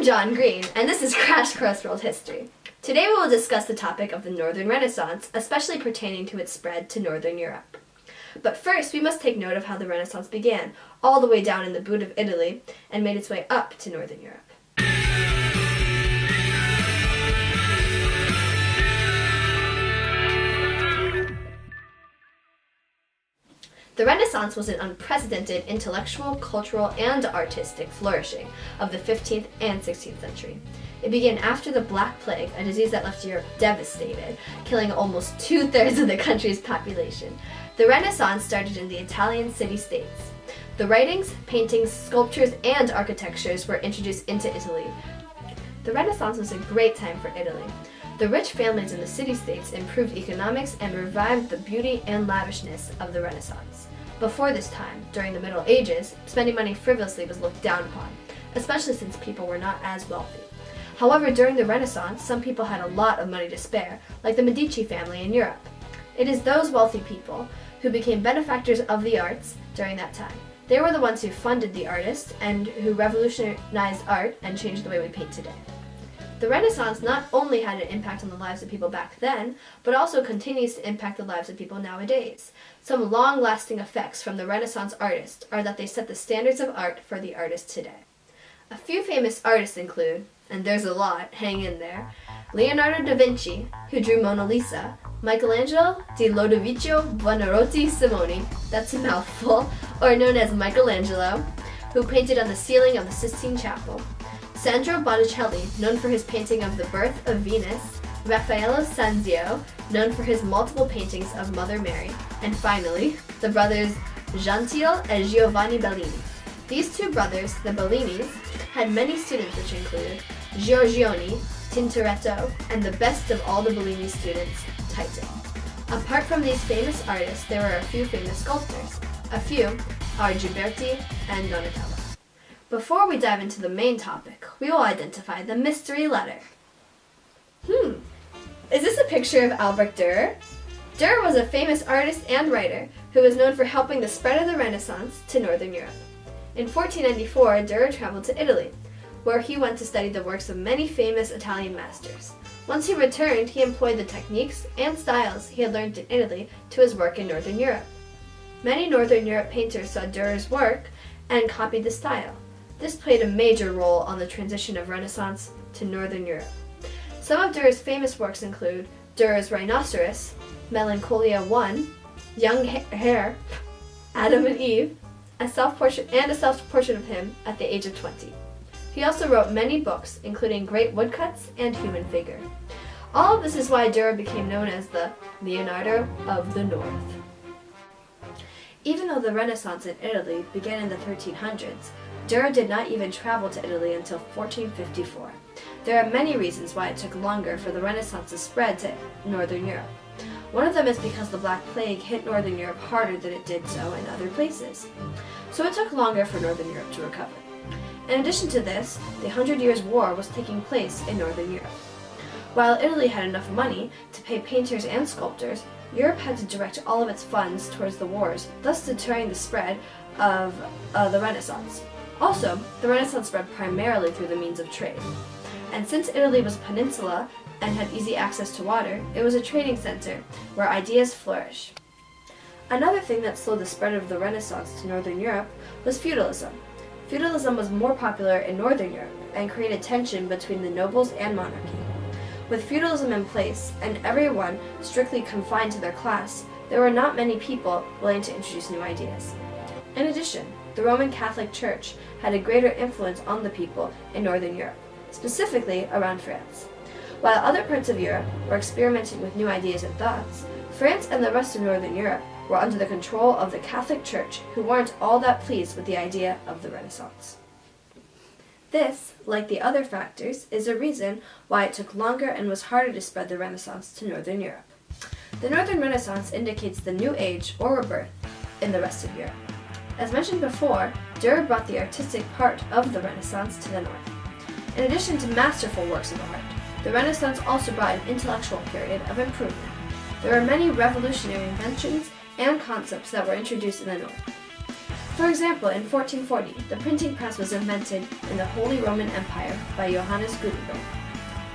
John Green, and this is Crash Course World History. Today we will discuss the topic of the Northern Renaissance, especially pertaining to its spread to Northern Europe. But first, we must take note of how the Renaissance began, all the way down in the boot of Italy, and made its way up to Northern Europe. The Renaissance was an unprecedented intellectual, cultural, and artistic flourishing of the 15th and 16th century. It began after the Black Plague, a disease that left Europe devastated, killing almost 2/3 of the country's population. The Renaissance started in the Italian city-states. The writings, paintings, sculptures, and architectures were introduced into Italy. The Renaissance was a great time for Italy. The rich families in the city-states improved economics and revived the beauty and lavishness of the Renaissance. Before this time, during the Middle Ages, spending money frivolously was looked down upon, especially since people were not as wealthy. However, during the Renaissance, some people had a lot of money to spare, like the Medici family in Europe. It is those wealthy people who became benefactors of the arts during that time. They were the ones who funded the artists and who revolutionized art and changed the way we paint today. The Renaissance not only had an impact on the lives of people back then, but also continues to impact the lives of people nowadays. Some long-lasting effects from the Renaissance artists are that they set the standards of art for the artists today. A few famous artists include, and there's a lot, hang in there, Leonardo da Vinci, who drew Mona Lisa, Michelangelo di Lodovico Buonarroti Simoni, that's a mouthful, or known as Michelangelo, who painted on the ceiling of the Sistine Chapel, Sandro Botticelli, known for his painting of the birth of Venus, Raffaello Sanzio, known for his multiple paintings of Mother Mary, and finally, the brothers Gentile and Giovanni Bellini. These two brothers, the Bellinis, had many students which included Giorgione, Tintoretto, and the best of all the Bellini students, Tito. Apart from these famous artists, there were a few famous sculptors. A few are Ghiberti and Donatello. Before we dive into the main topic, we will identify the mystery letter. Is this a picture of Albrecht Dürer? Dürer was a famous artist and writer who was known for helping the spread of the Renaissance to Northern Europe. In 1494, Dürer traveled to Italy, where he went to study the works of many famous Italian masters. Once he returned, he employed the techniques and styles he had learned in Italy to his work in Northern Europe. Many Northern Europe painters saw Dürer's work and copied the style. This played a major role on the transition of Renaissance to Northern Europe. Some of Dürer's famous works include Dürer's Rhinoceros, Melancholia I, Young Hare, Adam and Eve, a self-portrait of him at the age of 20. He also wrote many books, including great woodcuts and Human Figure. All of this is why Dürer became known as the Leonardo of the North. Even though the Renaissance in Italy began in the 1300s, Dürer did not even travel to Italy until 1454. There are many reasons why it took longer for the Renaissance to spread to Northern Europe. One of them is because the Black Plague hit Northern Europe harder than it did so in other places. So it took longer for Northern Europe to recover. In addition to this, the 100 Years' War was taking place in Northern Europe. While Italy had enough money to pay painters and sculptors, Europe had to direct all of its funds towards the wars, thus deterring the spread of the Renaissance. Also, the Renaissance spread primarily through the means of trade. And since Italy was a peninsula and had easy access to water, it was a trading center where ideas flourished. Another thing that slowed the spread of the Renaissance to Northern Europe was feudalism. Feudalism was more popular in Northern Europe and created tension between the nobles and monarchy. With feudalism in place and everyone strictly confined to their class, there were not many people willing to introduce new ideas. In addition, the Roman Catholic Church had a greater influence on the people in Northern Europe, specifically around France. While other parts of Europe were experimenting with new ideas and thoughts, France and the rest of Northern Europe were under the control of the Catholic Church, who weren't all that pleased with the idea of the Renaissance. This, like the other factors, is a reason why it took longer and was harder to spread the Renaissance to Northern Europe. The Northern Renaissance indicates the new age or rebirth in the rest of Europe. As mentioned before, Dürer brought the artistic part of the Renaissance to the north. In addition to masterful works of art, the Renaissance also brought an intellectual period of improvement. There were many revolutionary inventions and concepts that were introduced in the north. For example, in 1440, the printing press was invented in the Holy Roman Empire by Johannes Gutenberg.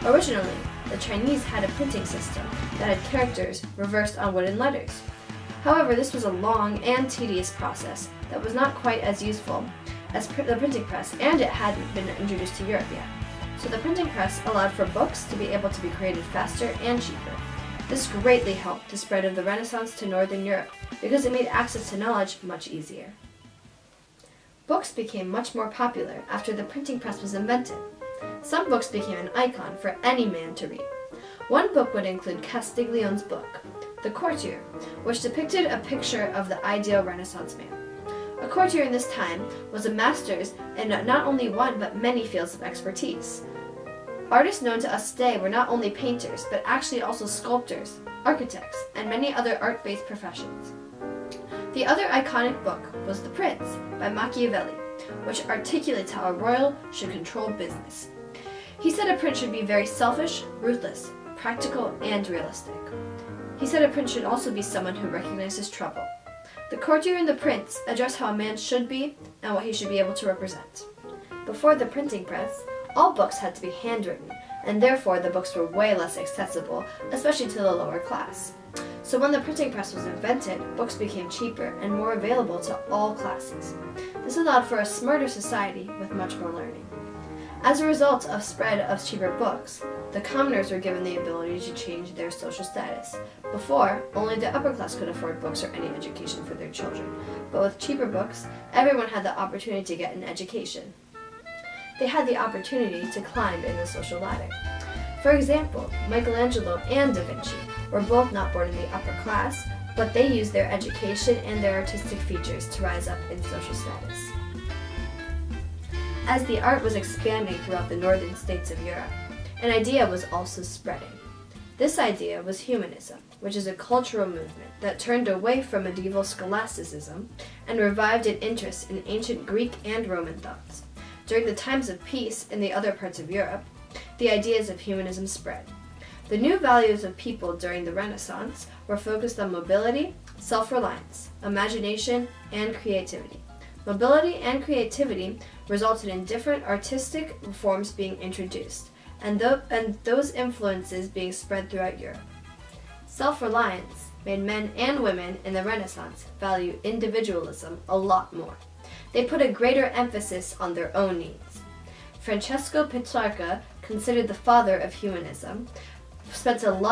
Originally, the Chinese had a printing system that had characters reversed on wooden letters. However, this was a long and tedious process that was not quite as useful as the printing press, and it hadn't been introduced to Europe yet. So the printing press allowed for books to be able to be created faster and cheaper. This greatly helped the spread of the Renaissance to Northern Europe because it made access to knowledge much easier. Books became much more popular after the printing press was invented. Some books became an icon for any man to read. One book would include Castiglione's book, The Courtier, which depicted a picture of the ideal Renaissance man. A courtier in this time was a master in not only one but many fields of expertise. Artists known to us today were not only painters, but actually also sculptors, architects, and many other art-based professions. The other iconic book was The Prince by Machiavelli, which articulates how a royal should control business. He said a prince should be very selfish, ruthless, practical, and realistic. He said a prince should also be someone who recognizes trouble. The courtier and the prince address how a man should be and what he should be able to represent. Before the printing press, all books had to be handwritten, and therefore the books were way less accessible, especially to the lower class. So when the printing press was invented, books became cheaper and more available to all classes. This allowed for a smarter society with much more learning. As a result of spread of cheaper books, the commoners were given the ability to change their social status. Before, only the upper class could afford books or any education for their children, but with cheaper books, everyone had the opportunity to get an education. They had the opportunity to climb in the social ladder. For example, Michelangelo and Da Vinci were both not born in the upper class, but they used their education and their artistic features to rise up in social status. As the art was expanding throughout the northern states of Europe, an idea was also spreading. This idea was humanism, which is a cultural movement that turned away from medieval scholasticism and revived an interest in ancient Greek and Roman thoughts. During the times of peace in the other parts of Europe, the ideas of humanism spread. The new values of people during the Renaissance were focused on mobility, self-reliance, imagination, and creativity. Mobility and creativity resulted in different artistic forms being introduced, and those influences being spread throughout Europe. Self-reliance made men and women in the Renaissance value individualism a lot more. They put a greater emphasis on their own needs. Francesco Petrarca, considered the father of humanism, spent a lot